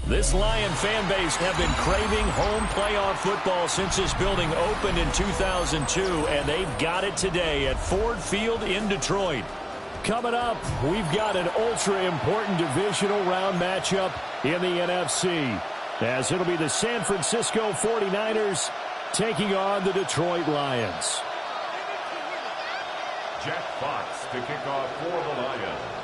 This Lion fan base have been craving home playoff football since this building opened in 2002, and they've got it today at Ford Field in Detroit. Coming up, we've got an ultra-important divisional round matchup in the NFC, as it'll be the San Francisco 49ers taking on the Detroit Lions. Jack Fox to kick off for the Lions.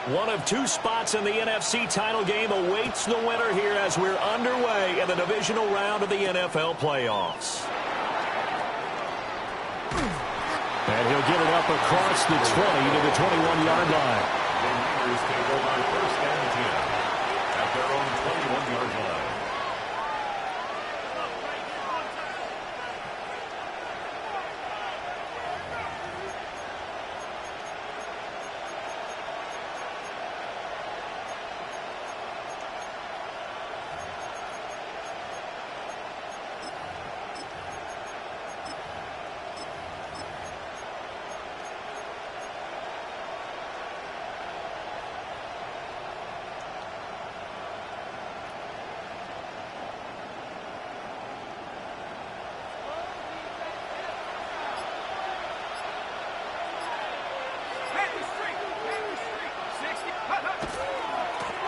One of two spots in the NFC title game awaits the winner here as we're underway in the divisional round of the NFL playoffs. And he'll get it up across the 20 to the 21-yard line. The Niners take over first and 10 at their own 21-yard line.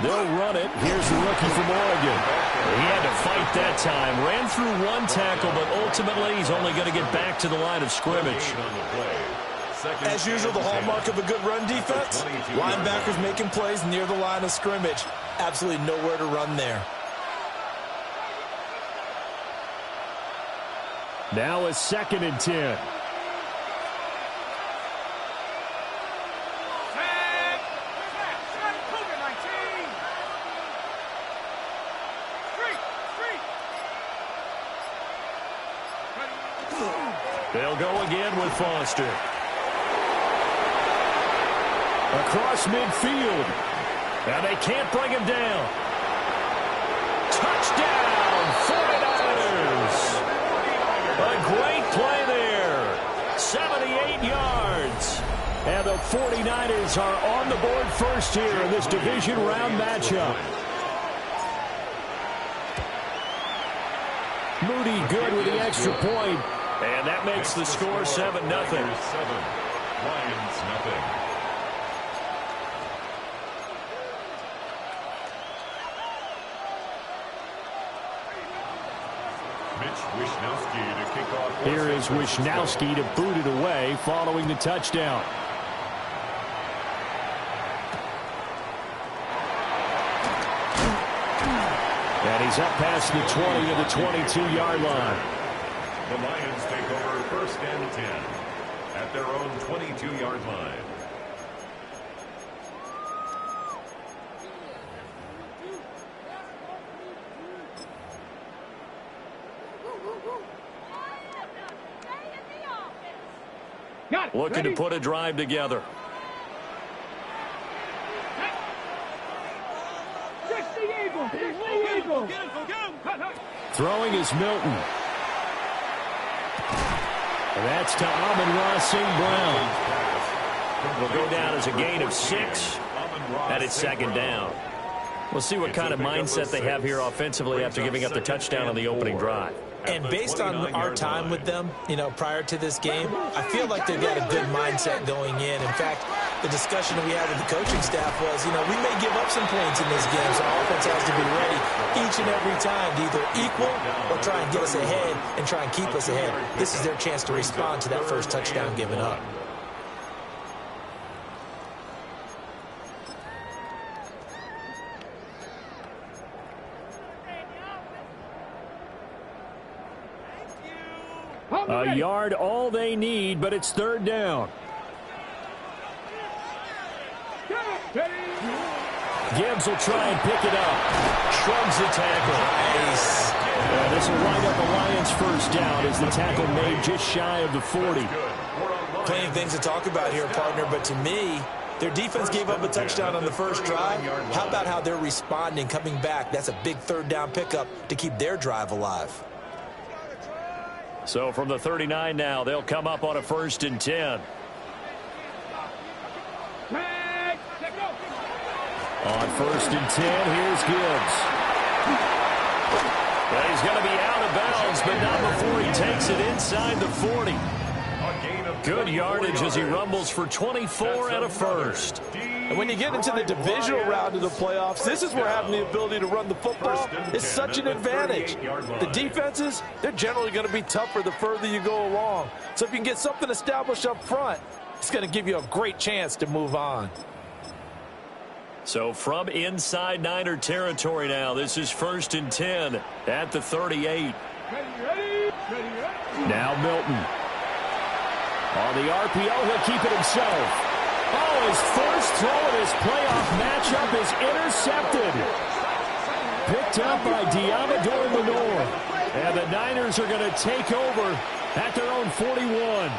They'll run it. Here's the rookie from Oregon. He had to fight that time. Ran through one tackle, but ultimately he's only going to get back to the line of scrimmage. As usual, the hallmark of a good run defense, linebackers making plays near the line of scrimmage. Absolutely nowhere to run there. Now a 2nd and 10. They'll go again with Foster. Across midfield. Now they can't bring him down. Touchdown, 49ers. A great play there. 78 yards. And the 49ers are on the board first here in this division round matchup. Moody good with the extra point. And that makes the score 7-0. Lions nothing. Here is Wishnowsky to boot it away following the touchdown. And he's up past the 20 to the 22-yard line. The Lions take over 1st and 10 at their own 22-yard line. Looking to put a drive together. Throwing is Milton. And that's to Amon-Ra St. Brown. Will go down as a gain of 6. And it's 2nd down. We'll see what kind of mindset they have here offensively after giving up the touchdown on the opening drive. And based on our time with them, prior to this game, I feel like they've got a good mindset going in. In fact, the discussion we had with the coaching staff was, we may give up some points in this game, so our offense has to be ready each and every time to either equal or try and get us ahead and try and keep us ahead. This is their chance to respond to that first touchdown given up. A yard all they need, but it's 3rd down. Gibbs will try and pick it up. Shrugs the tackle. Nice. This will wind up the Lions' 1st down as the tackle made just shy of the 40. Plenty of things to talk about here, partner, but to me, their defense gave up a touchdown on the first drive. How about how they're responding, coming back? That's a big 3rd down pickup to keep their drive alive. So from the 39 now, they'll come up on a 1st and 10. On 1st and 10, here's Gibbs. Well, he's going to be out of bounds, but not before he takes it inside the 40. Good yardage as he rumbles for 24 and a 1st. And when you get into the divisional round of the playoffs, this is where having the ability to run the football is such an advantage. The defenses, they're generally going to be tougher the further you go along. So if you can get something established up front, it's going to give you a great chance to move on. So from inside Niner territory now, this is 1st and 10 at the 38. Now Milton. On the RPO, he'll keep it himself. Oh, his first throw in his playoff matchup is intercepted. Picked up by Diamador Lenore. And the Niners are going to take over at their own 41.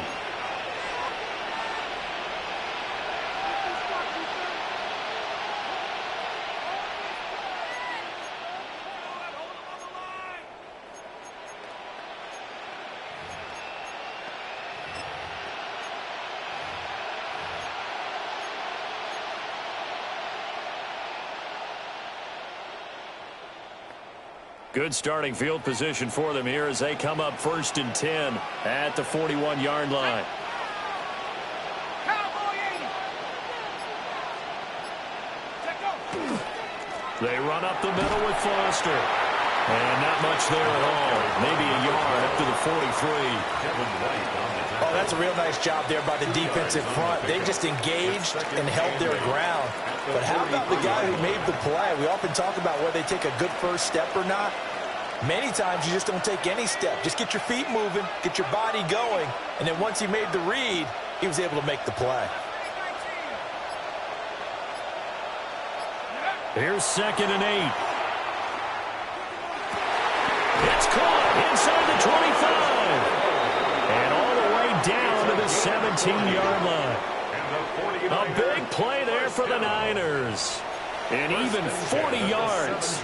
Good starting field position for them here as they come up 1st and 10 at the 41-yard line. They run up the middle with Foster. And not much there at all. Maybe a yard up to the 43. Oh, that's a real nice job there by the defensive front. They just engaged and held their ground. But how about the guy who made the play? We often talk about whether they take a good first step or not. Many times you just don't take any step. Just get your feet moving, get your body going, and then once he made the read, he was able to make the play. Here's 2nd and 8. It's caught inside the 25. And all the way down to the 17-yard line. A big play there for the Niners. And even 40 yards.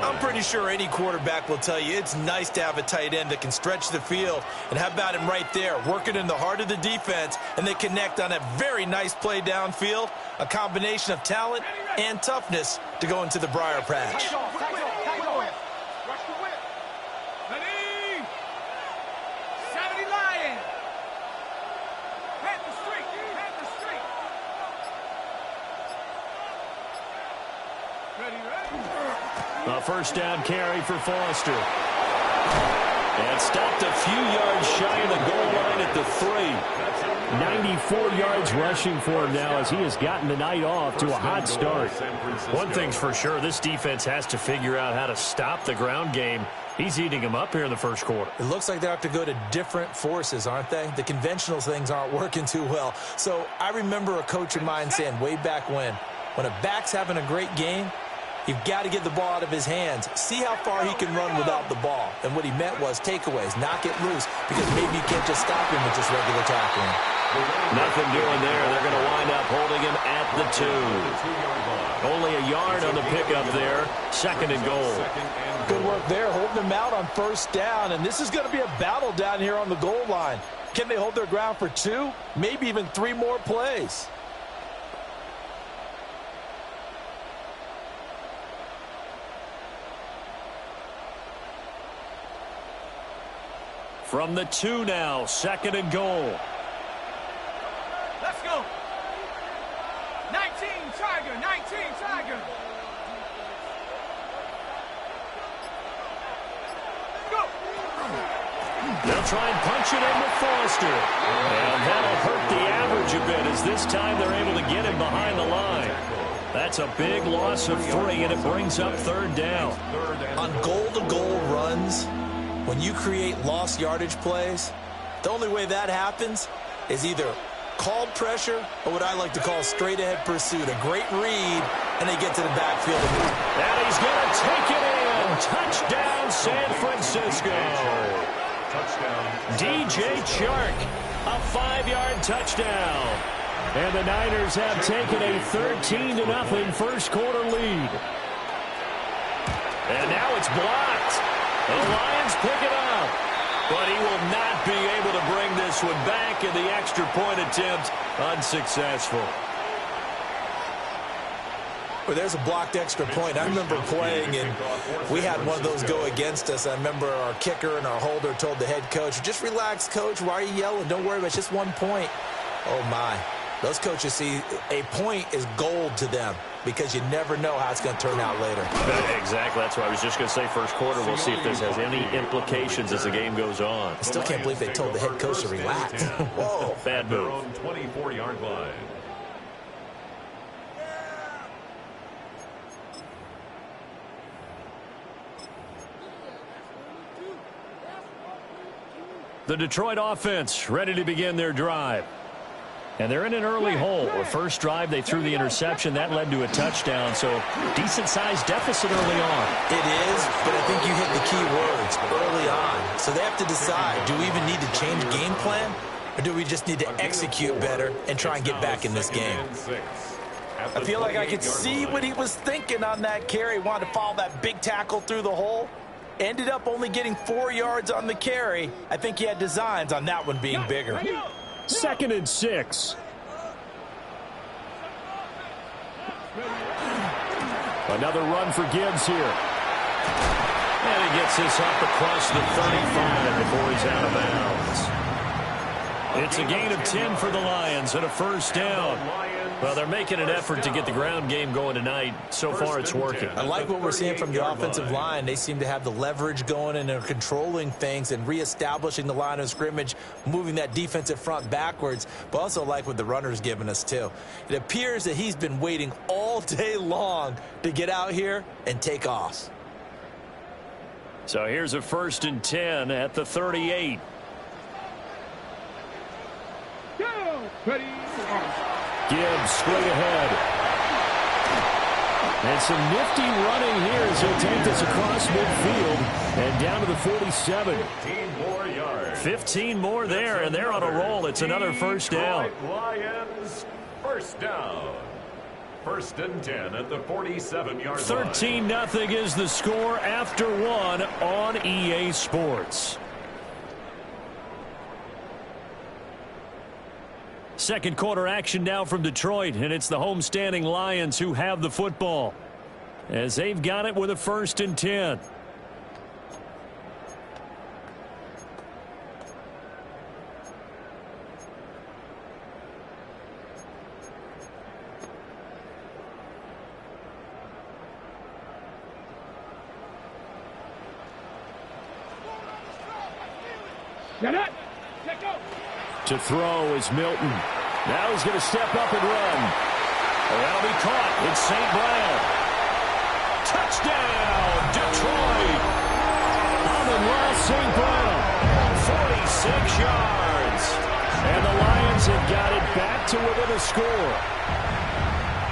I'm pretty sure any quarterback will tell you it's nice to have a tight end that can stretch the field. And how about him right there, working in the heart of the defense, and they connect on a very nice play downfield, a combination of talent and toughness to go into the briar patch. A first down carry for Foster. And stopped a few yards shy of the goal line at the 3. 94 yards rushing for him now as he has gotten the night off to a hot start. One thing's for sure, this defense has to figure out how to stop the ground game. He's eating them up here in the first quarter. It looks like they have to go to different forces, aren't they? The conventional things aren't working too well. So I remember a coach of mine saying way back when a back's having a great game, you've got to get the ball out of his hands. See how far he can run without the ball. And what he meant was takeaways, knock it loose, because maybe you can't just stop him with just regular tackling. Nothing doing there. They're going to wind up holding him at the 2. Only a yard on the pickup there. 2nd and goal. Good work there, holding him out on first down. And this is going to be a battle down here on the goal line. Can they hold their ground for 2, maybe even 3 more plays? From the 2 now, 2nd and goal. Let's go. 19 Tiger, 19 Tiger. Go. They'll try and punch it in with Foster. And that'll hurt the average a bit as this time they're able to get him behind the line. That's a big loss of 3, and it brings up 3rd down. On goal-to-goal runs, when you create lost yardage plays, the only way that happens is either called pressure or what I like to call straight-ahead pursuit. A great read, and they get to the backfield. And he's going to take it in. Touchdown, San Francisco. DJ Chark, a 5-yard touchdown. And the Niners have taken a 13-0 first quarter lead. And now it's blocked. The Lions pick it up, but he will not be able to bring this one back, and the extra point attempt unsuccessful. Well, there's a blocked extra point. I remember playing, and we had one of those go against us. I remember our kicker and our holder told the head coach, just relax, coach. Why are you yelling? Don't worry about it. It's just 1 point. Oh, my. Those coaches see a point is gold to them because you never know how it's going to turn out later. Exactly. That's what I was just going to say. First quarter, we'll see if this has any implications as the game goes on. I still can't believe they told the head coach to relax. Whoa. Bad move. 24-yard line. The Detroit offense ready to begin their drive. And they're in an early hole. The first drive, they threw the interception. That led to a touchdown, so decent-sized deficit early on. It is, but I think you hit the key words, early on. So they have to decide, do we even need to change game plan, or do we just need to execute better and try and get back in this game? I feel like I could see what he was thinking on that carry. Wanted to follow that big tackle through the hole. Ended up only getting 4 yards on the carry. I think he had designs on that one being bigger. 2nd and 6. Another run for Gibbs here. And he gets this up across the 35 before he's out of bounds. It's a gain of 10 for the Lions and a first down. Well, they're making an effort to get the ground game going tonight. So far, it's working. I like what we're seeing from the offensive line. They seem to have the leverage going, and they're controlling things and reestablishing the line of scrimmage, moving that defensive front backwards, but also like what the runner's giving us, too. It appears that he's been waiting all day long to get out here and take off. So here's a 1st and 10 at the 38. Ready. Gibbs straight ahead. And some nifty running here as he'll take this across midfield and down to the 47. 15 more yards. 15 more there, and they're on a roll. It's another first down. Lions, first down. 1st and 10 at the 47-yard line. 13-0 is the score after one on EA Sports. Second quarter action now from Detroit, and it's the homestanding Lions who have the football as they've got it with a 1st and 10. To throw is Milton. Now he's going to step up and run. That'll be caught. It's St. Brown. Touchdown, Detroit. Amon-Ra St. Brown, 46 yards. And the Lions have got it back to within a score.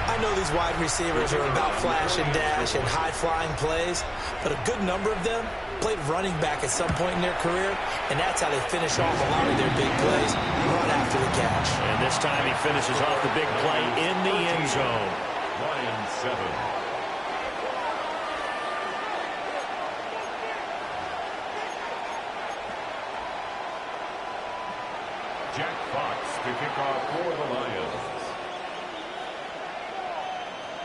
I know these wide receivers are about flash and dash and high-flying plays, but a good number of them played running back at some point in their career, and that's how they finish off a lot of their big plays, run after the catch. And this time he finishes off the big play in the end zone. Lions 7. Jack Fox to kick off for the Lions.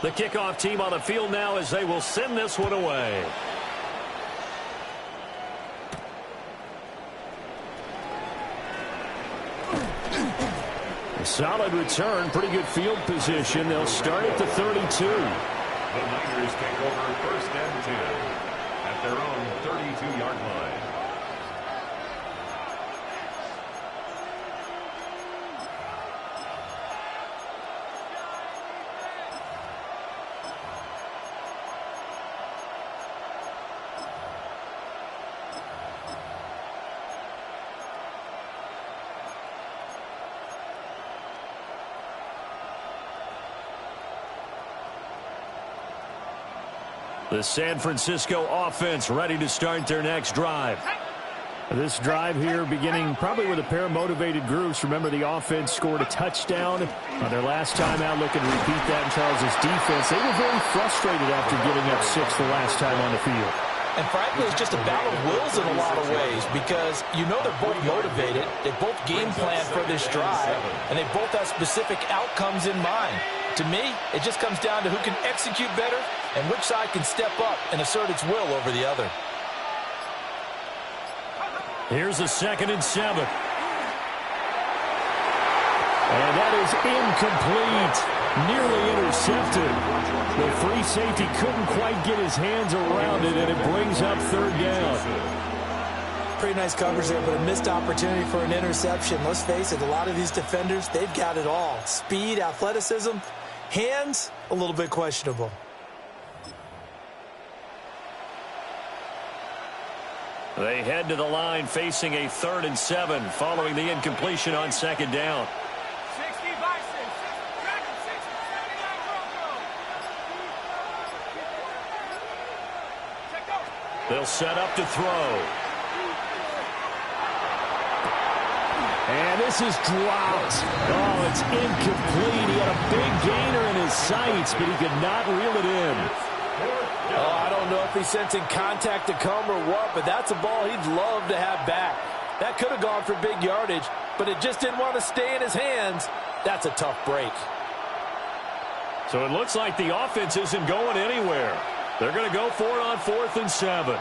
The kickoff team on the field now as they will send this one away. A solid return, pretty good field position. They'll start at the 32. The Niners take over 1st and 10 at their own 32-yard line. The San Francisco offense ready to start their next drive. This drive here beginning probably with a pair of motivated groups. Remember, the offense scored a touchdown on their last time out. Looking to repeat that in Charles' defense. They were very frustrated after giving up 6 the last time on the field. And frankly, it's just a battle of wills in a lot of ways because you know they're both motivated. They both game plan for this drive, and they both have specific outcomes in mind. To me, it just comes down to who can execute better and which side can step up and assert its will over the other. Here's a 2nd and 7. And that is incomplete. Nearly intercepted. The free safety couldn't quite get his hands around it, and it brings up 3rd down. Pretty nice coverage there, but a missed opportunity for an interception. Let's face it, a lot of these defenders, they've got it all. Speed, athleticism, hands, a little bit questionable. They head to the line facing a 3rd and 7 following the incompletion on 2nd down. 60 Bison, 60 Broncos. They'll set up to throw. And this is dropped. Oh, it's incomplete. He had a big gainer in his sights, but he could not reel it in. Oh, I don't know if he's sensing contact to come or what, but that's a ball he'd love to have back. That could have gone for big yardage, but it just didn't want to stay in his hands. That's a tough break. So it looks like the offense isn't going anywhere. They're going to go for it on 4th and 7.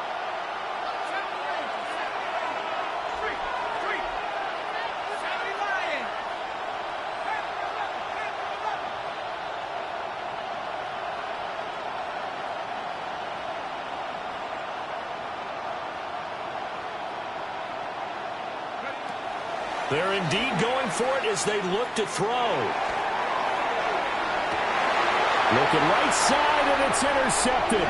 They're indeed going for it as they look to throw. Looking right side, and it's intercepted.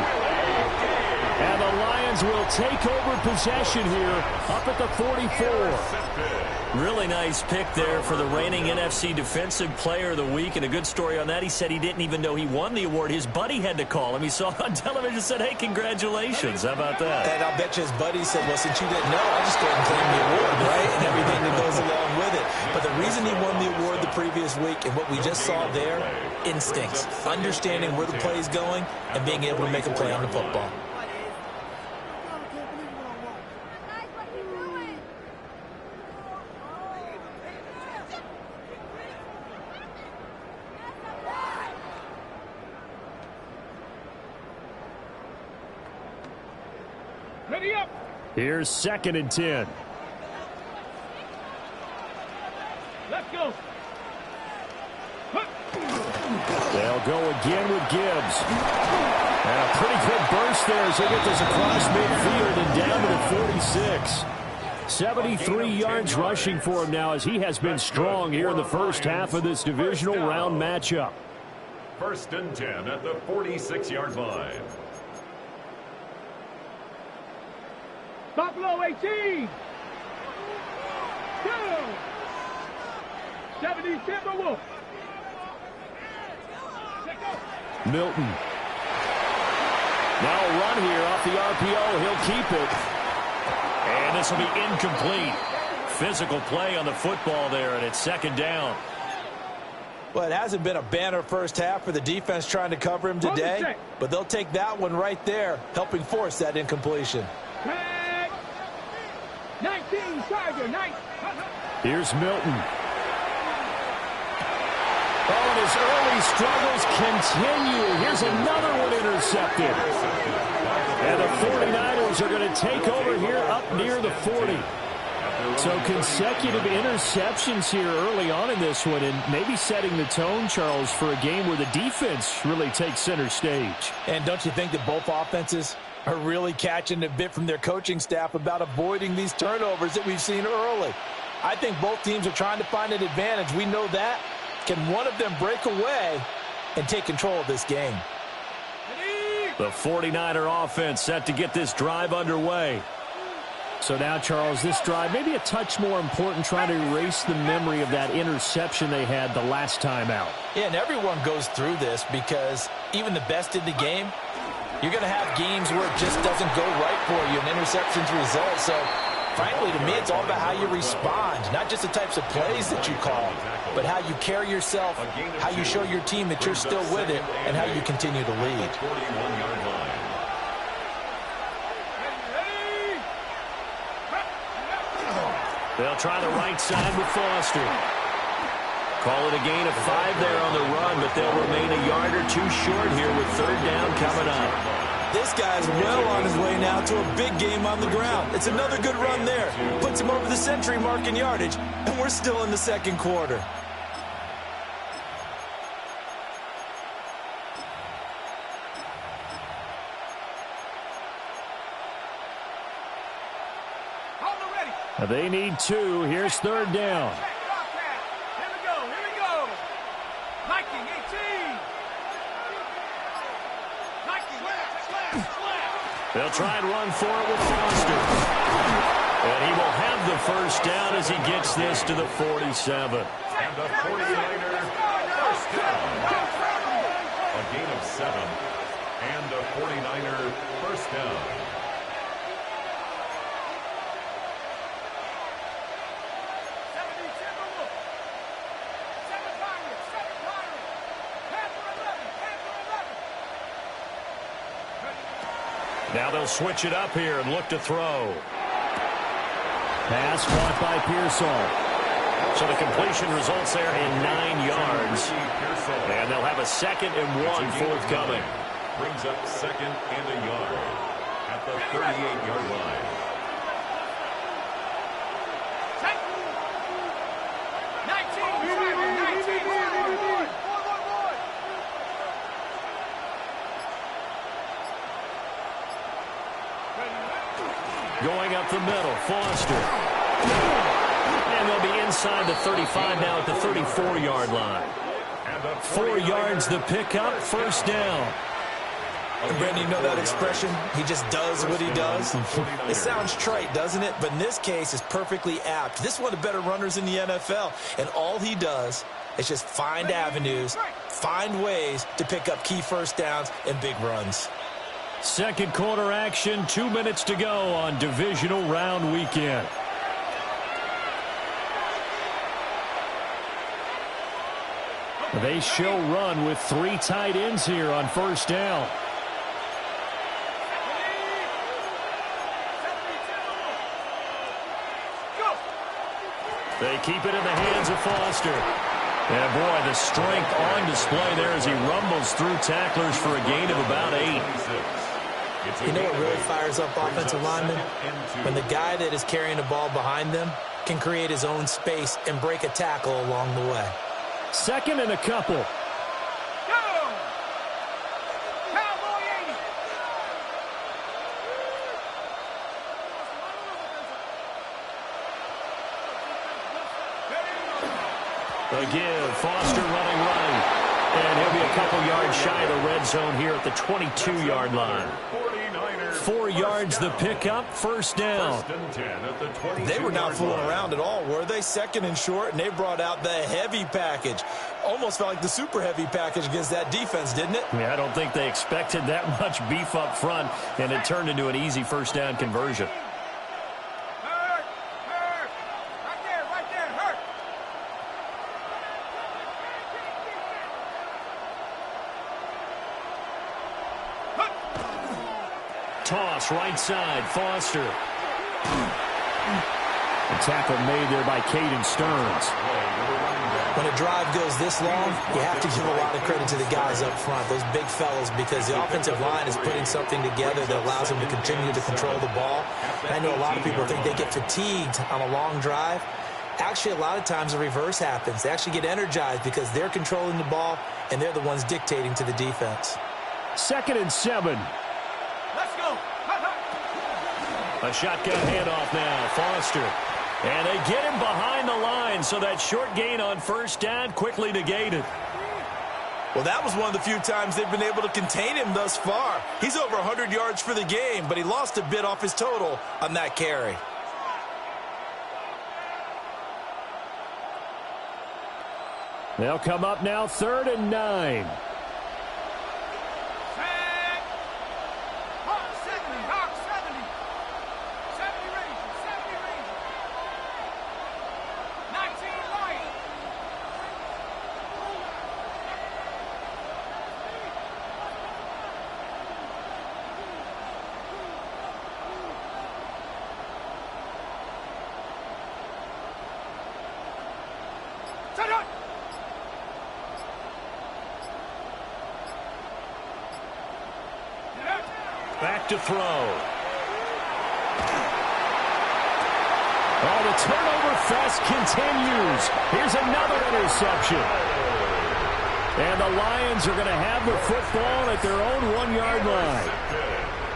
And the Lions will take over possession here up at the 44. Really nice pick there for the reigning NFC Defensive Player of the Week. And a good story on that. He said he didn't even know he won the award. His buddy had to call him. He saw it on television and said, hey, congratulations. How about that? And I'll bet you his buddy said, well, since you didn't know, I'll just go ahead and claim the award, right? And everything that goes along with it. But the reason he won the award the previous week and what we just saw there, instincts, understanding where the play is going and being able to make a play on the football. Ready up. Here's 2nd and 10. Let's go. They'll go again with Gibbs. And a pretty good burst there as they get this across midfield and down to the 46. 73 yards rushing for him now as he has been strong here in the first half of this divisional round matchup. 1st and 10 at the 46-yard line. Buffalo 18. 2. 70 Timberwolves. Milton. Now a run here off the RPO. He'll keep it. And this will be incomplete. Physical play on the football there, and it's 2nd down. Well, it hasn't been a banner first half for the defense trying to cover him today, but they'll take that one right there, helping force that incompletion. 19, Tiger, 9. Here's Milton. Oh, and his early struggles continue. Here's another one intercepted. And the 49ers are going to take over here up near the 40. So consecutive interceptions here early on in this one, and maybe setting the tone, Charles, for a game where the defense really takes center stage. And don't you think that both offenses are really catching a bit from their coaching staff about avoiding these turnovers that we've seen early? I think both teams are trying to find an advantage. We know that. Can one of them break away and take control of this game? The 49er offense set to get this drive underway. So now, Charles, this drive maybe a touch more important, trying to erase the memory of that interception they had the last time out. Yeah, and everyone goes through this because even the best in the game, you're going to have games where it just doesn't go right for you, and interceptions result. So, frankly, to me, it's all about how you respond, not just the types of plays that you call, but how you carry yourself, how you show your team that you're still with it, and how you continue to lead. They'll try the right side with Foster. Call it a gain of 5 there on the run, but they'll remain a yard or two short here with 3rd down coming up. This guy's well on his way now to a big game on the ground. It's another good run there. Puts him over the century mark in yardage, and we're still in the 2nd quarter. They need 2. Here's 3rd down. Here we go. Here we go. Viking 18. Viking. They'll try and run for it with Foster. And he will have the 1st down as he gets this to the 47. And the 49er 1st down. A gain of 7. And the 49er 1st down. Now they'll switch it up here and look to throw. Pass caught by Pearsall. So the completion results there in 9 yards. And they'll have a 2nd and 1 forthcoming. Brings up 2nd and a yard at the 38-yard line. Going up the middle, Foster. And they'll be inside the 35 now at the 34-yard line. 4 yards the pickup, first down. And Brandon, you know that expression? He just does what he does. It sounds trite, doesn't it? But in this case, it's perfectly apt. This is one of the better runners in the NFL. And all he does is just find avenues, find ways to pick up key first downs and big runs. Second quarter action, 2 minutes to go on divisional round weekend. They show run with 3 tight ends here on first down. They keep it in the hands of Foster. And boy, the strength on display there as he rumbles through tacklers for a gain of about 8. You know what really fires up offensive linemen? When the guy that is carrying the ball behind them can create his own space and break a tackle along the way. Second and a couple. Again, Foster running right. And he'll be a couple yards shy of the red zone here at the 22-yard line. 4 yards the pickup, first down. They were not fooling around at all, were they? Second and short, and they brought out the heavy package. Almost felt like the super heavy package against that defense, didn't it? Yeah, I don't think they expected that much beef up front, and it turned into an easy first down conversion. Toss right side, Foster. A tackle made there by Caden Stearns. When a drive goes this long, you have to give a lot of credit to the guys up front, those big fellas, because the offensive line is putting something together that allows them to continue to control the ball. And I know a lot of people think they get fatigued on a long drive. Actually, a lot of times the reverse happens. They actually get energized because they're controlling the ball, and they're the ones dictating to the defense. 2nd and 7. Let's go. A shotgun handoff now, Foster. And they get him behind the line, so that short gain on first down quickly negated. Well, that was one of the few times they've been able to contain him thus far. He's over 100 yards for the game, but he lost a bit off his total on that carry. They'll come up now, 3rd and 9. Back to throw. Oh, the turnover fest continues. Here's another interception. And the Lions are going to have the football at their own 1-yard line.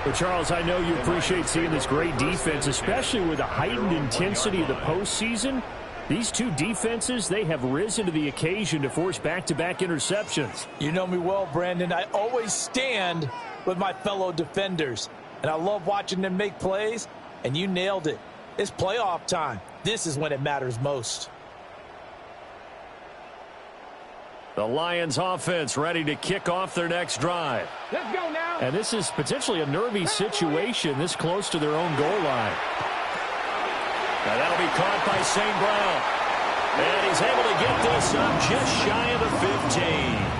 But, Charles, I know you appreciate seeing this great defense, especially with the heightened intensity of the postseason. These two defenses, they have risen to the occasion to force back-to-back interceptions. You know me well, Brandon. I always stand with my fellow defenders, and I love watching them make plays, and you nailed it. It's playoff time. This is when it matters most. The Lions offense ready to kick off their next drive. Let's go now. And this is potentially a nervy situation this close to their own goal line. Now that'll be caught by St. Brown. And he's able to get this up just shy of the 15.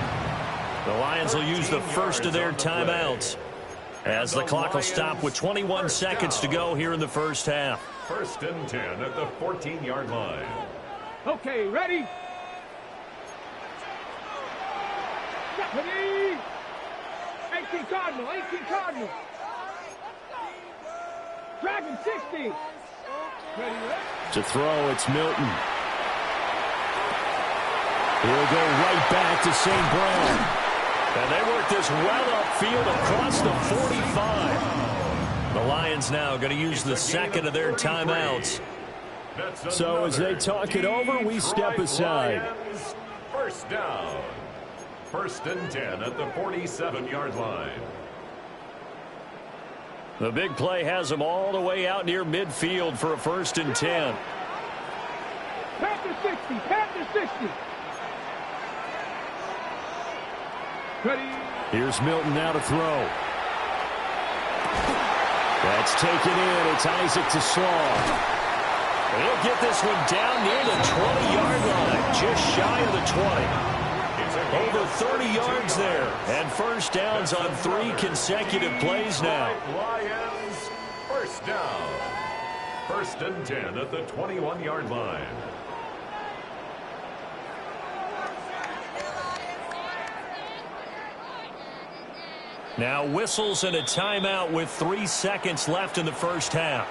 The Lions will use the first of their timeouts as the clock will stop with 21 seconds to go here in the first half. 1st and 10 at the 14-yard line. Okay, ready? Ready? 18 Cardinal, 18 Cardinal. Dragon 60. Ready? To throw, it's Milton. He'll go right back to St. Brown. And they work this well upfield across the 45. The Lions now going to use the second of their timeouts So as they talk it over, we step aside. Lions, first down. 1st and 10 at the 47-yard line. The big play has them all the way out near midfield for a 1st and 10. Panther 60, Panther 60. Ready. Here's Milton now to throw. That's taken in. It's Isaac to Slaw. He'll get this one down near the 20-yard line, just shy of the 20. Over 30 yards there, and first downs on 3 consecutive plays now. Lions, first down. 1st and 10 at the 21-yard line. Now whistles and a timeout with 3 seconds left in the first half.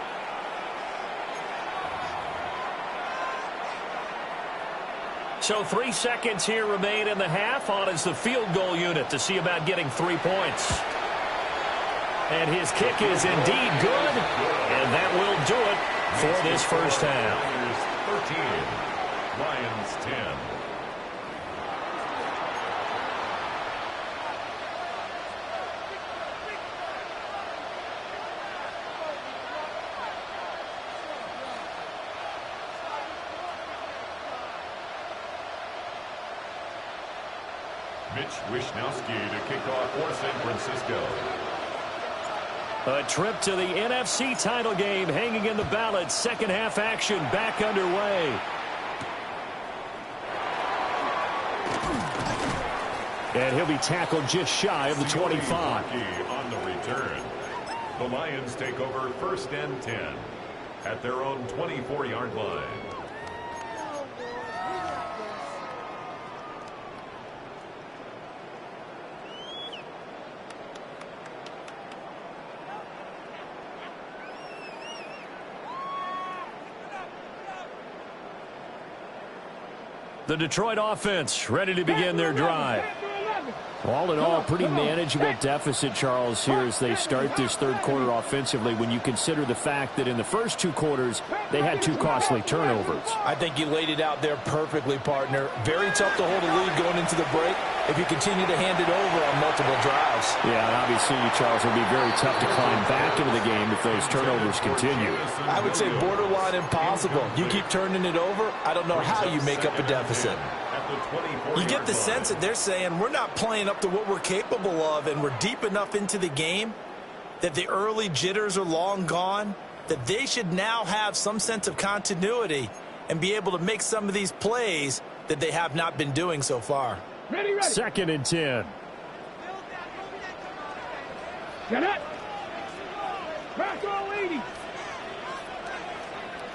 So 3 seconds here remain in the half. On is the field goal unit to see about getting 3 points. And his kick is indeed good. And that will do it for this first half. Lions 13, Lions 10. Mitch Wishnowsky to kick off for San Francisco. A trip to the NFC title game hanging in the balance. Second half action back underway. And he'll be tackled just shy of the 25. On the return. The Lions take over 1st and 10 at their own 24-yard line. The Detroit offense ready to begin their drive. All in all, pretty manageable deficit, Charles, here as they start this third quarter offensively when you consider the fact that in the first 2 quarters, they had 2 costly turnovers. I think you laid it out there perfectly, partner. Very tough to hold a lead going into the break if you continue to hand it over on multiple drives. Yeah, and obviously, Charles, it'll be very tough to climb back into the game if those turnovers continue. I would say borderline impossible. You keep turning it over, I don't know how you make up a deficit. You get the sense that they're saying we're not playing up to what we're capable of, and we're deep enough into the game that the early jitters are long gone, that they should now have some sense of continuity and be able to make some of these plays that they have not been doing so far. Ready, ready. 2nd and 10. Get it. Pass all 80.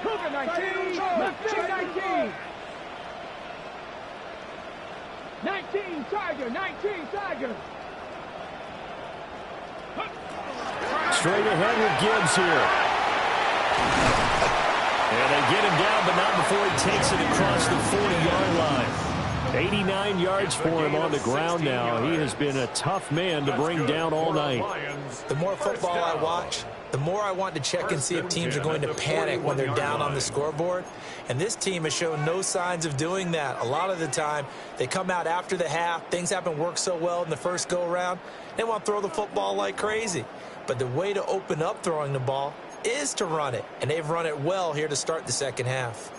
Cougar 19. Left field 19. 19 Tiger. 19 Tiger. Straight ahead with Gibbs here. And they get him down, but not before he takes it across the 40-yard line. 89 yards for him on the ground now. He has been a tough man to bring down all night. The more football I watch, the more I want to check and see if teams are going to panic when they're down on the scoreboard. And this team has shown no signs of doing that. A lot of the time, they come out after the half. Things haven't worked so well in the first go-around. They want to throw the football like crazy. But the way to open up throwing the ball is to run it. And they've run it well here to start the second half.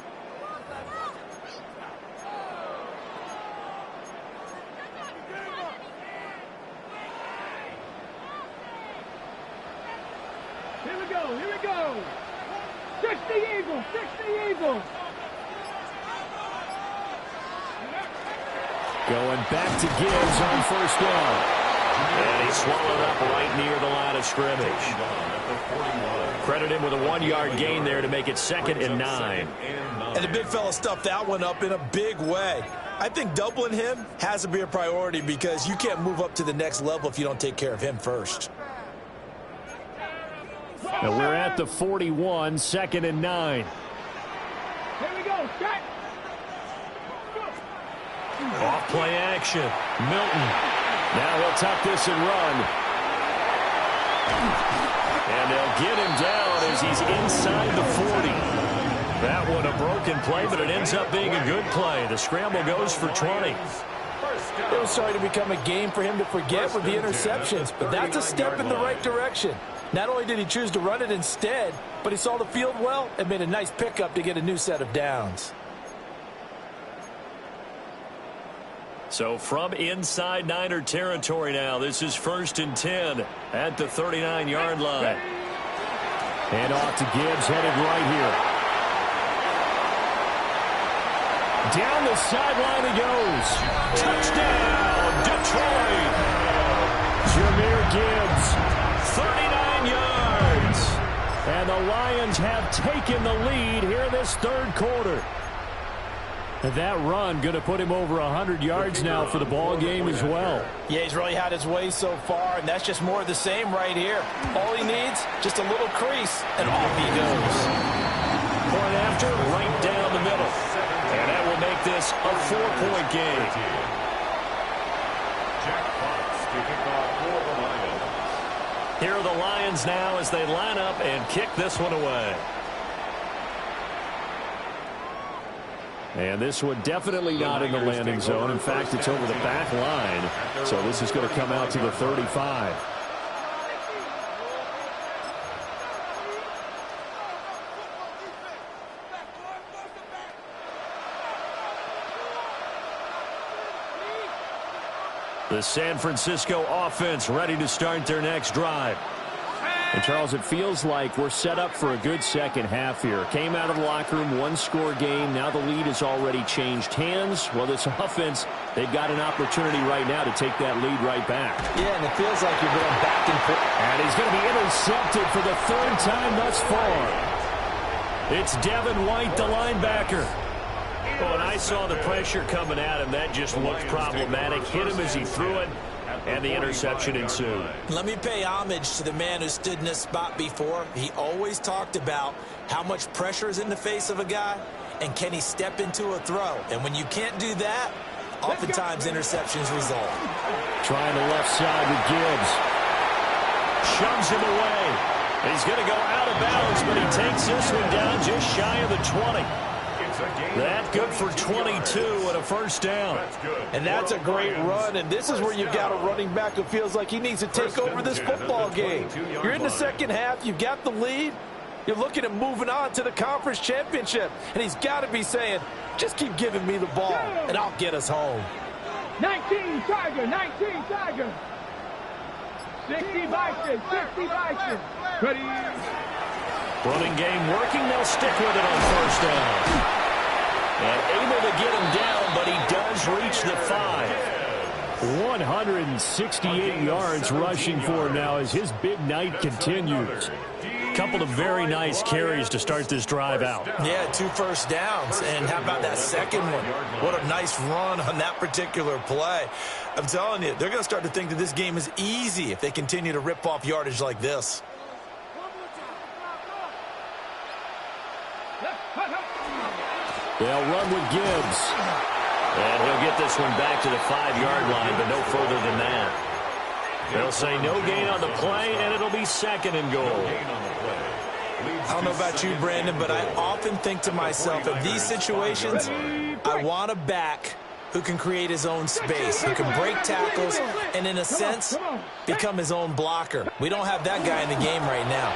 Here we go. Here we go. 60 Eagles. 60 Eagles. Going back to Gibbs on first down. And he's swallowed up right near the line of scrimmage. Credit him with a 1-yard gain there to make it 2nd and 9. And the big fella stuffed that one up in a big way. I think doubling him has to be a priority because you can't move up to the next level if you don't take care of him first. Now we're at the 41, 2nd and 9. Here we go. Set. Off play action. Milton. Now he'll tuck this and run. And they'll get him down as he's inside the 40. That one a broken play, but it ends up being a good play. The scramble goes for 20. It was starting to become a game for him to forget with the interceptions, but that's a step in the right direction. Not only did he choose to run it instead, but he saw the field well and made a nice pickup to get a new set of downs. So from inside Niner territory now, this is 1st and 10 at the 39-yard line. And off to Gibbs, headed right here. Down the sideline he goes. Touchdown, Detroit! Jahmyr Gibbs. 39 yards. And the Lions have taken the lead here in this third quarter. And that run going to put him over 100 yards now for the ball game as well. Yeah, he's really had his way so far, and that's just more of the same right here. All he needs, just a little crease, and off he goes. Point after, right down the middle. And that will make this a 4-point game. Jack Fox to kick off for the Lions. Here are the Lions now as they line up and kick this one away. And this one definitely not in the landing zone. In fact, it's over the back line. So this is going to come out to the 35. The San Francisco offense ready to start their next drive. And, Charles, it feels like we're set up for a good second half here. Came out of the locker room, one-score game. Now the lead has already changed hands. Well, this offense, they've got an opportunity right now to take that lead right back. Yeah, and it feels like you're going back and forth. And he's going to be intercepted for the third time thus far. It's Devin White, the linebacker. Oh, and I saw the pressure coming at him. That just looked problematic. Hit him as he threw it. And the interception ensued. Let me pay homage to the man who stood in this spot before. He always talked about how much pressure is in the face of a guy, and can he step into a throw. And when you can't do that, oftentimes interceptions result. Trying the left side with Gibbs. Shoves him away. He's going to go out of bounds, but he takes this one down just shy of the 20. That good for 22 and a first down. And that's a great run, and this is where you've got a running back who feels like he needs to take over this football game. You're in the second half, you've got the lead, you're looking at moving on to the conference championship, and he's got to be saying, just keep giving me the ball, and I'll get us home. 19 Tiger, 19 Tiger. 60 Bison, 60 Bison. Ready. Running game working, they'll stick with it on first down. And able to get him down, but he does reach the 5. 168 yards rushing for him now as his big night continues. Couple of very nice carries to start this drive out. Yeah, 2 first downs. And how about that second one? What a nice run on that particular play. I'm telling you, they're going to start to think that this game is easy if they continue to rip off yardage like this. They'll run with Gibbs. And he'll get this one back to the 5-yard line, but no further than that. They'll say no gain on the play, and it'll be 2nd and goal. I don't know about you, Brandon, but I often think to myself, in these situations, I want a back who can create his own space, who can break tackles, and in a sense, become his own blocker. We don't have that guy in the game right now.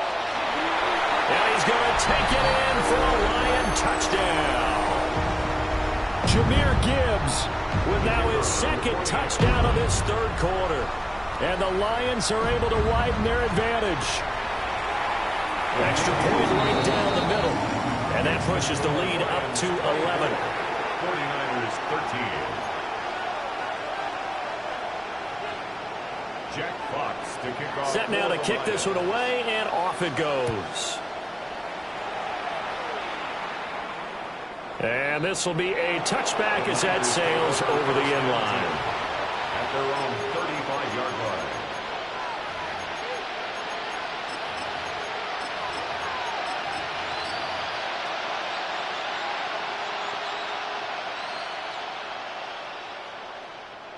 And he's going to take it in for a Lion touchdown. Jahmyr Gibbs with now his 2nd touchdown of this third quarter. And the Lions are able to widen their advantage. Extra point right down the middle. And that pushes the lead up to 11. 49ers 13. Jack Fox to kick off. Set now to kick this one away, and off it goes. And this will be a touchback as that sails over the end line. At their own 35-yard line.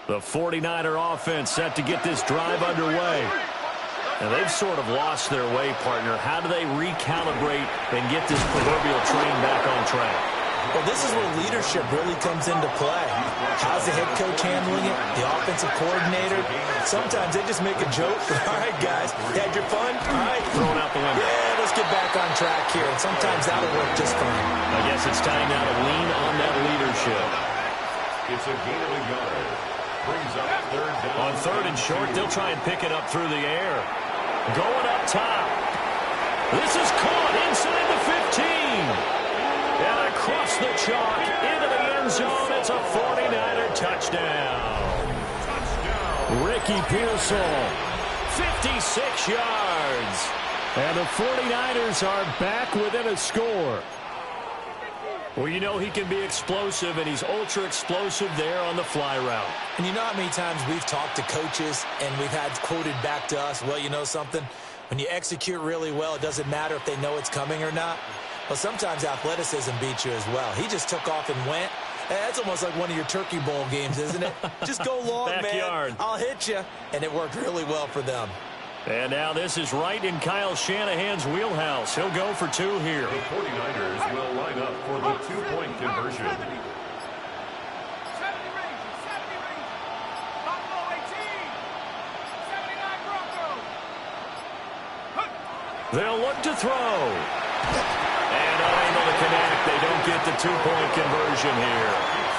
The 49er offense set to get this drive underway. And they've sort of lost their way, partner. How do they recalibrate and get this proverbial train back on track. Well, this is where leadership really comes into play. How's the head coach handling it? The offensive coordinator? Sometimes they just make a joke. All right, guys, you had your fun? All right. Throwing out the window. Yeah, let's get back on track here. And sometimes that'll work just fine. I guess it's time now to lean on that leadership. It's a gain of a yard. Brings up third down. On third and short, they'll try and pick it up through the air. Going up top. This is caught inside the 15. And across the chalk into the end zone. It's a 49er touchdown. Ricky Pearsall, 56 yards. And the 49ers are back within a score. Well, you know he can be explosive, and he's ultra-explosive there on the fly route. And you know how many times we've talked to coaches and we've had quoted back to us, well, you know something? When you execute really well, it doesn't matter if they know it's coming or not. Well, sometimes athleticism beats you as well. He just took off and went. That's almost like one of your Turkey Bowl games, isn't it? Just go long, Backyard. man. I'll hit you. And it worked really well for them. And now this is right in Kyle Shanahan's wheelhouse. He'll go for two here. The 49ers will line up for the two-point conversion. 70 Rangers, 70 Rangers. Buffalo 18. 79 Broncos. They'll look to throw. And unable to connect. They don't get the two-point conversion here.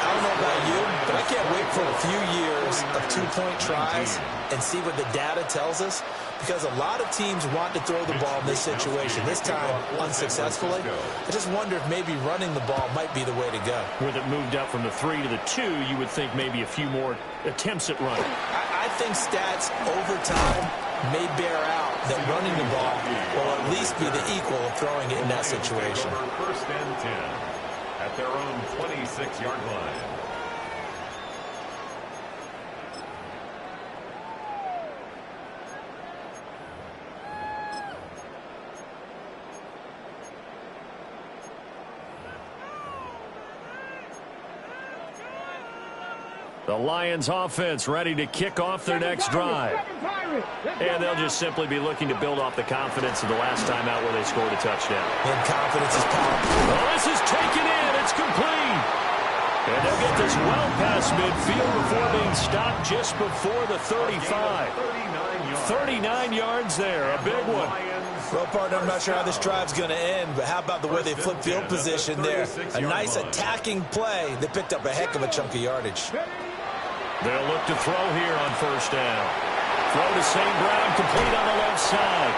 I don't know about you, but I can't wait for a few years of two-point tries and see what the data tells us, because a lot of teams want to throw the ball in this situation. This time, unsuccessfully. I just wonder if maybe running the ball might be the way to go. With it moved up from the 3 to the 2, you would think maybe a few more attempts at running. I think stats over time may bear out that running the ball will at least be the equal of throwing it in that situation. First and 10 at their own 26-yard line. The Lions offense ready to kick off their next drive. And they'll just simply be looking to build off the confidence of the last time out where they scored a touchdown. And confidence is powerful. Well, this is taken in. It's complete. And they'll get this well past midfield before being stopped just before the 35. 39 yards there. A big one. Well, partner, I'm not sure how this drive's going to end, but how about the way they flip field position there? A nice attacking play. They picked up a heck of a chunk of yardage. They'll look to throw here on first down. Throw to St. Brown, complete on the left side.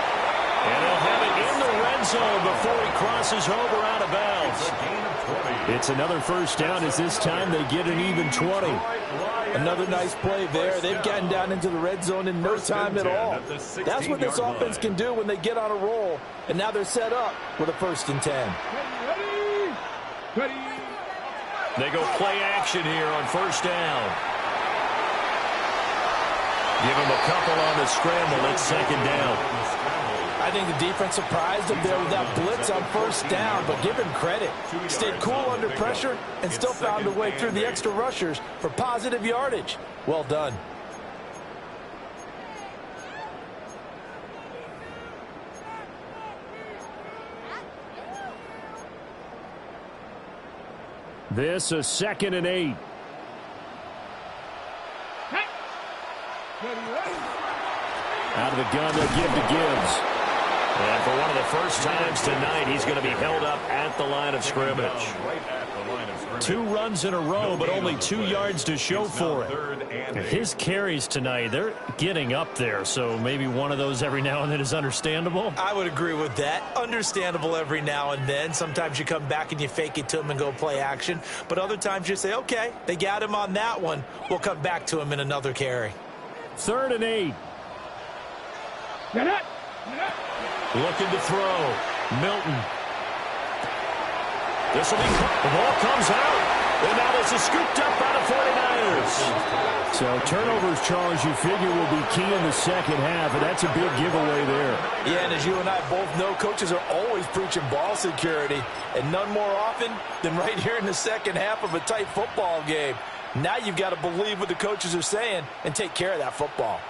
And he'll have it in the red zone before he crosses over out of bounds. It's another first down as this time they get an even 20. Another nice play there. They've gotten down into the red zone in no time at all. That's what this offense can do when they get on a roll. And now they're set up with a 1st and 10. They go play action here on first down. Give him a couple on the scramble. It's second down. I think the defense surprised him there with that blitz on first down, but give him credit. Stayed cool under pressure and still found a way through the extra rushers for positive yardage. Well done. This is 2nd and 8. Out of the gun, they'll give to Gibbs. And for one of the first times tonight, he's going to be held up at the line of scrimmage. 2 runs in a row, but only 2 yards to show for it. His carries tonight, they're getting up there, so maybe one of those every now and then is understandable. I would agree with that. Understandable every now and then. Sometimes you come back and you fake it to him and go play action. But other times you say, okay, they got him on that one. We'll come back to him in another carry. 3rd and 8. Looking to throw. Milton. This will be caught. The ball comes out. And now this is scooped up by the 49ers. So turnovers, Charles, you figure will be key in the second half, and that's a big giveaway there. Yeah, and as you and I both know, coaches are always preaching ball security, and none more often than right here in the second half of a tight football game. Now you've got to believe what the coaches are saying and take care of that football.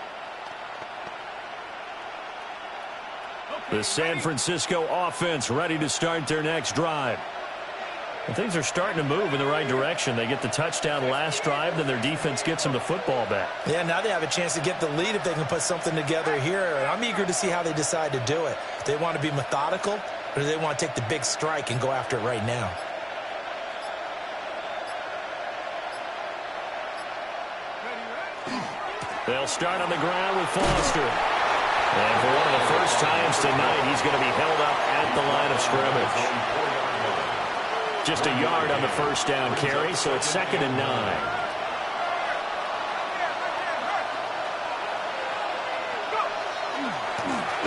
The San Francisco offense ready to start their next drive. And things are starting to move in the right direction. They get the touchdown last drive, then their defense gets them the football back. Yeah, now they have a chance to get the lead if they can put something together here. And I'm eager to see how they decide to do it. Do they want to be methodical, or do they want to take the big strike and go after it right now? They'll start on the ground with Foster. And for one of the first times tonight, he's going to be held up at the line of scrimmage. Just a yard on the first down carry, so it's 2nd and 9.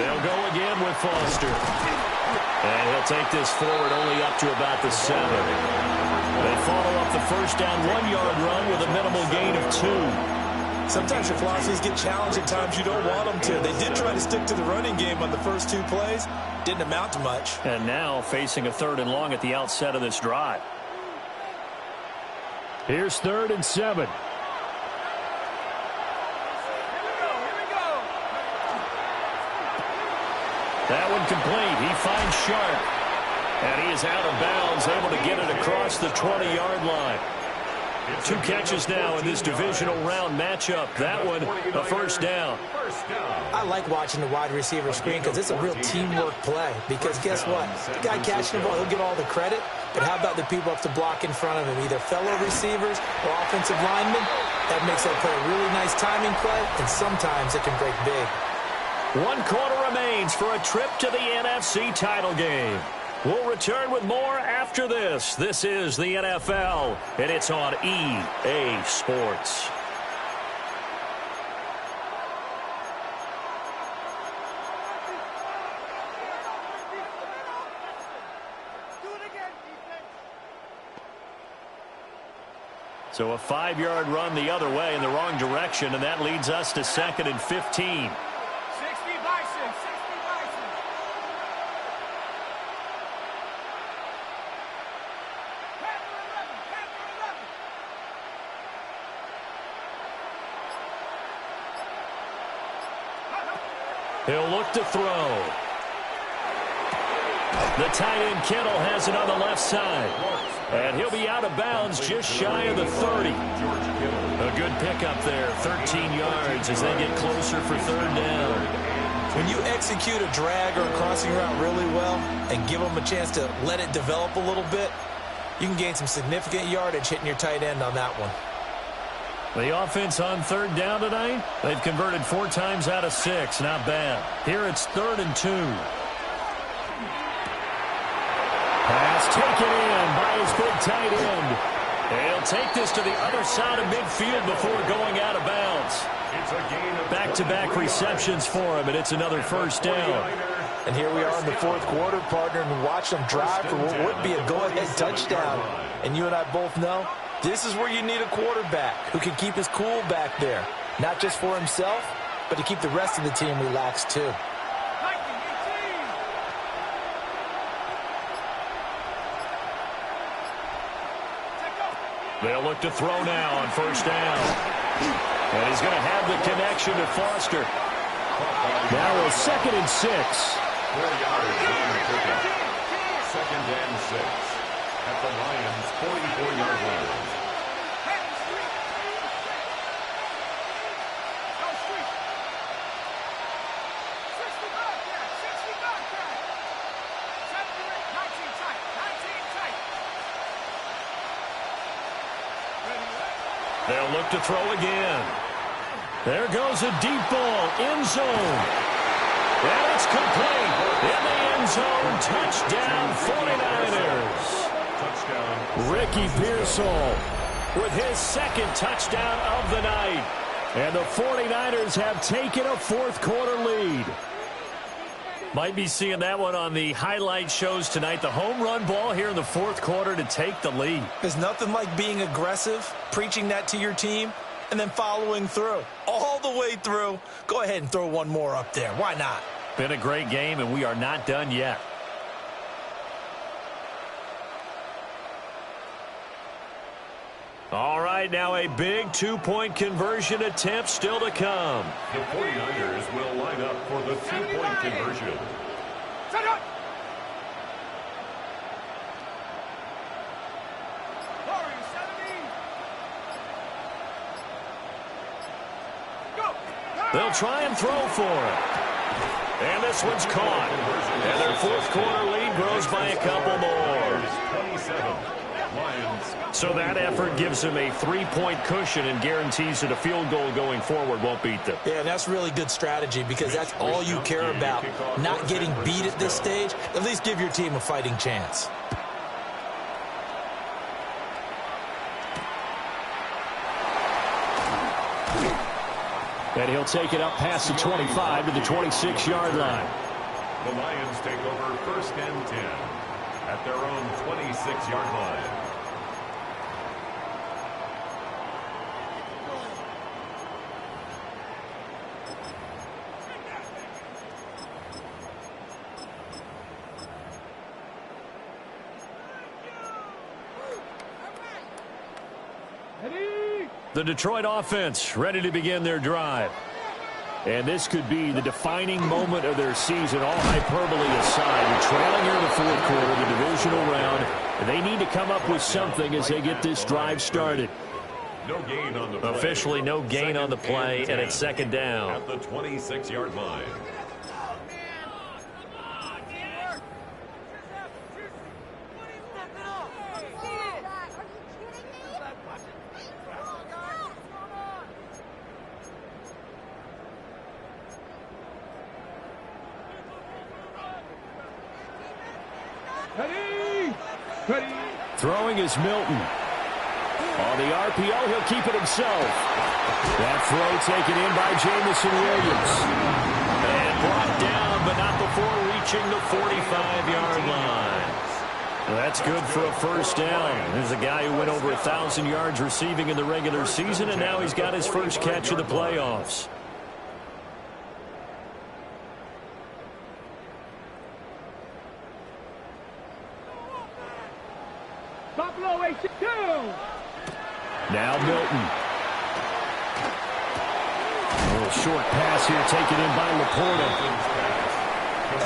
They'll go again with Foster. And he'll take this forward only up to about the 7. They follow up the first down 1-yard run with a minimal gain of 2. Sometimes your philosophies get challenged at times you don't want them to. They did try to stick to the running game on the first 2 plays. Didn't amount to much. And now facing a 3rd and long at the outset of this drive. Here's 3rd and 7. That one complete. He finds Sharp. And he is out of bounds, able to get it across the 20-yard line. 2 catches now in this divisional round matchup. That one, a first down. I like watching the wide receiver screen because it's a real teamwork play. Because guess what? The guy catching the ball, he'll get all the credit. But how about the people up to block in front of him? Either fellow receivers or offensive linemen. That makes that play a really nice timing play. And sometimes it can break big. 1 quarter remains for a trip to the NFC title game. We'll return with more after this. This is the NFL, and it's on EA Sports. So a 5-yard run the other way in the wrong direction, and that leads us to 2nd and 15. He'll look to throw. The tight end Kittle has it on the left side. And he'll be out of bounds just shy of the 30. A good pickup there, 13 yards as they get closer for 3rd down. When you execute a drag or a crossing route really well and give them a chance to let it develop a little bit, you can gain some significant yardage hitting your tight end on that one. The offense on 3rd down tonight, they've converted 4 times out of 6. Not bad. Here it's 3rd and 2. Pass taken in by his big tight end. He'll take this to the other side of midfield before going out of bounds. Back-to-back receptions for him, and it's another first down. And here we are in the 4th quarter, partner, and watch them drive for what would be a go-ahead touchdown. And you and I both know this is where you need a quarterback who can keep his cool back there. Not just for himself, but to keep the rest of the team relaxed too. They'll look to throw now on first down. And he's going to have the connection to Foster. Now a 2nd and 6. 4 yards on the pickup. 2nd and 6. At the Lions' 44-yard line. They'll look to throw again. There goes a deep ball, end zone. And it's complete. In the end zone, touchdown 49ers. Touchdown. Ricky Pearsall with his 2nd touchdown of the night. And the 49ers have taken a 4th quarter lead. Might be seeing that one on the highlight shows tonight. The home run ball here in the 4th quarter to take the lead. There's nothing like being aggressive, preaching that to your team, and then following through. All the way through. Go ahead and throw one more up there. Why not? Been a great game, and we are not done yet. All right, now a big 2-point conversion attempt still to come. The 49ers will line up for the 2-point conversion. They'll try and throw for it. And this one's caught. And their fourth quarter lead grows by a couple more. 27. Lions. So that effort gives them a 3-point cushion and guarantees that a field goal going forward won't beat them. Yeah, that's really good strategy because that's all you care about. Not getting beat at this stage. At least give your team a fighting chance. And he'll take it up past the 25 to the 26-yard line. The Lions take over 1st and 10 at their own 26-yard line. The Detroit offense ready to begin their drive. And this could be the defining moment of their season, all hyperbole aside. They're trailing here in the fourth quarter, the divisional round. And they need to come up with something as they get this drive started. No gain on the play. Officially no gain on the play, and it's second down. At the 26-yard line. Throwing is Milton. On the RPO, he'll keep it himself. That throw taken in by Jameson Williams. And brought down, but not before reaching the 45-yard line. Well, that's good for a first down. There's a guy who went over 1,000 yards receiving in the regular season, and now he's got his first catch in the playoffs. Buffalo 82. Now Milton. A little short pass here taken in by Laporta.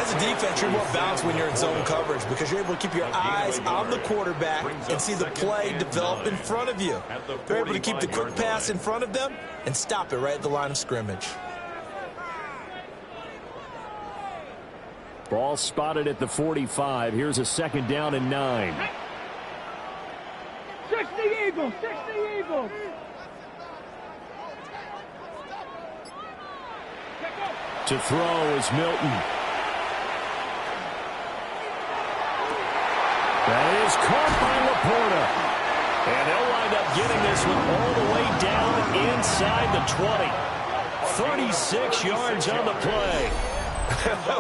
As a defense, you're more balanced when you're in zone coverage because you're able to keep your eyes on the quarterback and see the play develop in front of you. They're able to keep the quick pass in front of them and stop it right at the line of scrimmage. Ball spotted at the 45. Here's a second down and 9. 60 Eagles, 60 Eagles. To throw is Milton. That is caught by Laporta. And they'll wind up getting this one all the way down inside the 20. 36 yards on the play.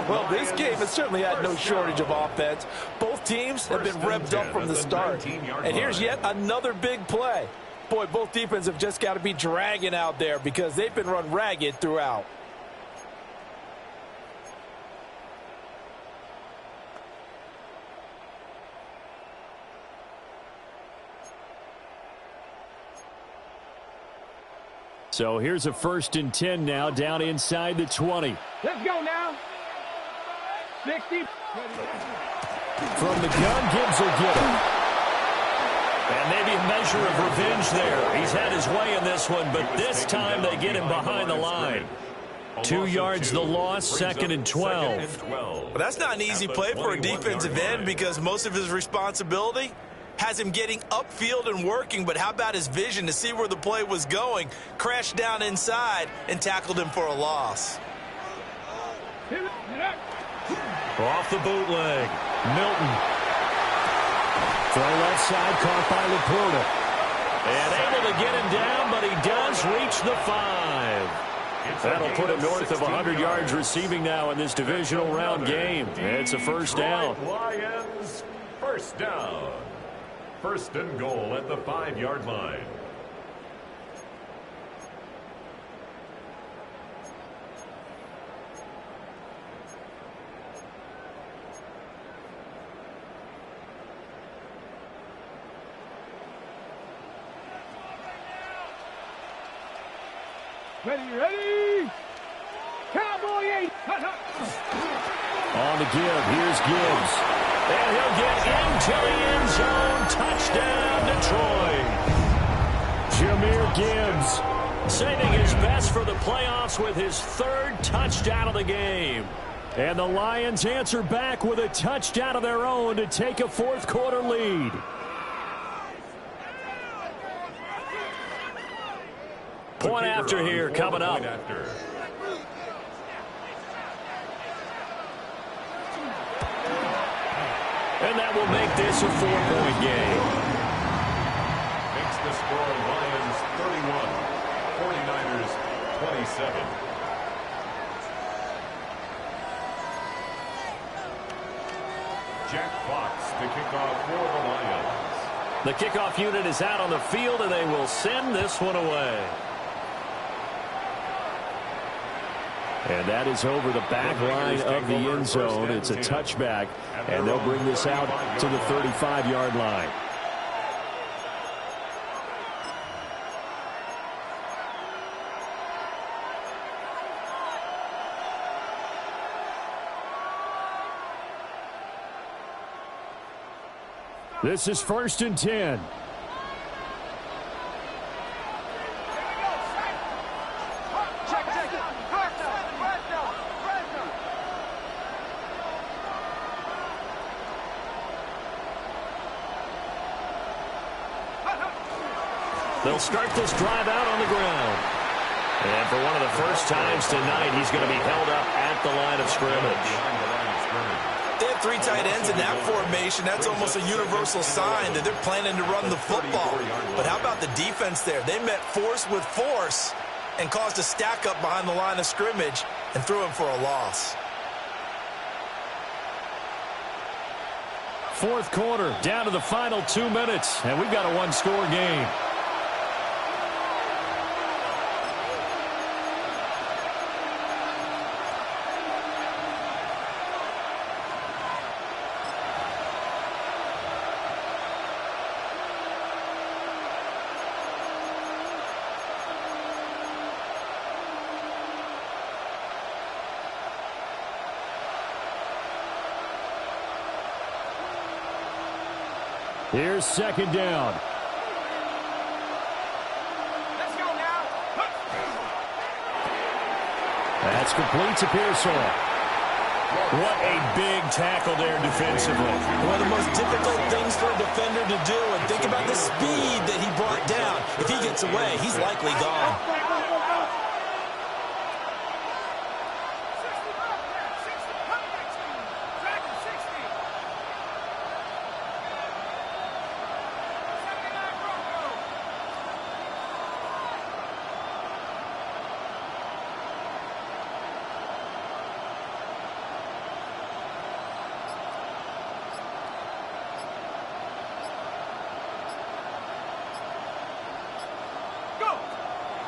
Well, this game has certainly had no shortage of offense. Both teams have been revved up from the start. And here's yet another big play. Boy, both defenses have just got to be dragging out there because they've been run ragged throughout. So here's a 1st and 10 now down inside the 20. Let's go now. 60. From the gun, Gibbs will get it. And maybe a measure of revenge there. He's had his way in this one, but this time they get him behind the line. 2 yards the loss, 2nd and 12. Well, that's not an easy play for a defensive end because most of his responsibility has him getting upfield and working, but how about his vision to see where the play was going, crashed down inside, and tackled him for a loss. Off the bootleg, Milton. Throw left side, caught by Laporta. And able to get him down, but he does reach the 5. That'll put him north of 100 yards receiving now in this divisional round game. It's a first down. Lions, first down. 1st and goal at the 5-yard line. Ready. Cowboy 8. On the give, here's Gibbs. And he'll get into the end zone. Touchdown, Detroit. Jahmyr Gibbs Saving his best for the playoffs with his 3rd touchdown of the game. And the Lions answer back with a touchdown of their own to take a 4th quarter lead. Point after here coming up. And that will make this a 4-point game. Makes the score Lions 31, 49ers 27. Jack Fox to kick off for the Lions. The kickoff unit is out on the field, and they will send this one away. And that is over the back line of the end zone. It's a touchback, and they'll bring this out to the 35-yard line. This is 1st and 10. They'll start this drive out on the ground. And for one of the first times tonight, he's going to be held up at the line of scrimmage. They have 3 tight ends in that formation. That's almost a universal sign that they're planning to run the football. But how about the defense there? They met force with force and caused a stack up behind the line of scrimmage and threw him for a loss. 4th quarter, down to the final 2 minutes, and we've got a 1-score game. Here's 2nd down. Let's go now. That's complete to Pearsall. What a big tackle there defensively. One of the most difficult things for a defender to do, and think about the speed that he brought down. If he gets away, he's likely gone.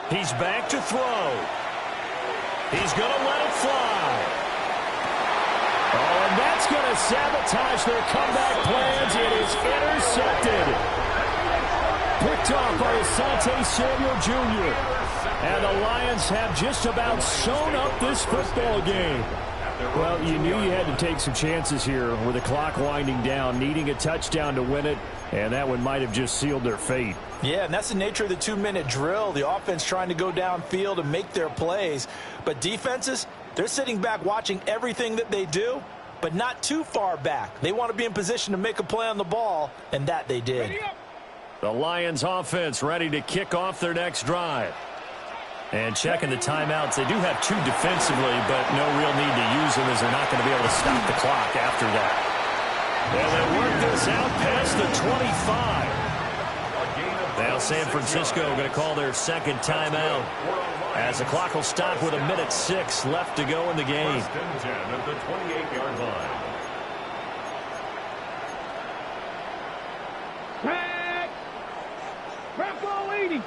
He's back to throw. He's going to let it fly. Oh, and that's going to sabotage their comeback plans. It is intercepted. Picked off by Asante Samuel Jr. And the Lions have just about sewn up this football game. Well, you knew you had to take some chances here with the clock winding down, needing a touchdown to win it, and that one might have just sealed their fate. Yeah, and that's the nature of the 2-minute drill. The offense trying to go downfield and make their plays. But defenses, they're sitting back watching everything that they do, but not too far back. They want to be in position to make a play on the ball, and that they did. The Lions offense ready to kick off their next drive. And checking the timeouts, they do have 2 defensively, but no real need to use them as they're not going to be able to stop the clock after that. And they work this out past the 25. Now San Francisco going to call their 2nd timeout as the clock will stop with 1:06 left to go in the game. 1st and 10 at the 28-yard line. Tag! Ref ball 80.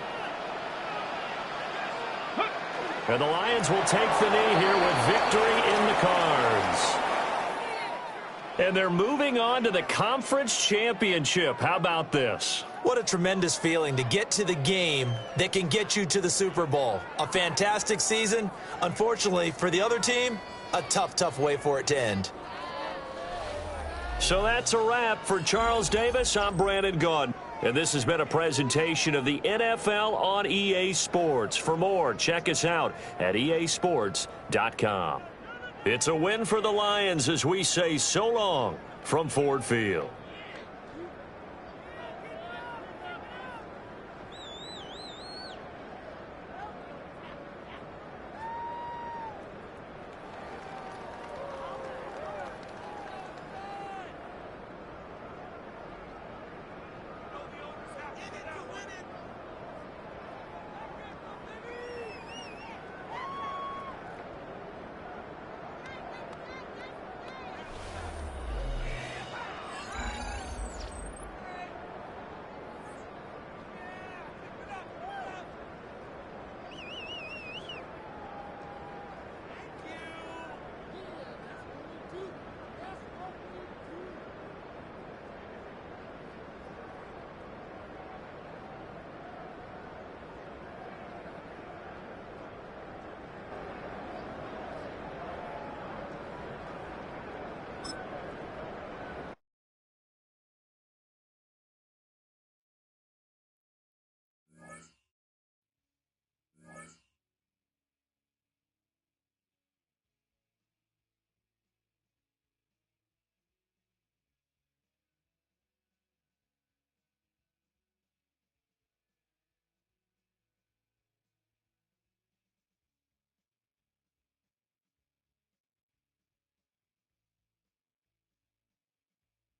And the Lions will take the knee here with victory in the cards. And they're moving on to the conference championship. How about this? What a tremendous feeling to get to the game that can get you to the Super Bowl. A fantastic season. Unfortunately, for the other team, a tough way for it to end. So that's a wrap. For Charles Davis, I'm Brandon Gaudin. And this has been a presentation of the NFL on EA Sports. For more, check us out at easports.com. It's a win for the Lions as we say so long from Ford Field.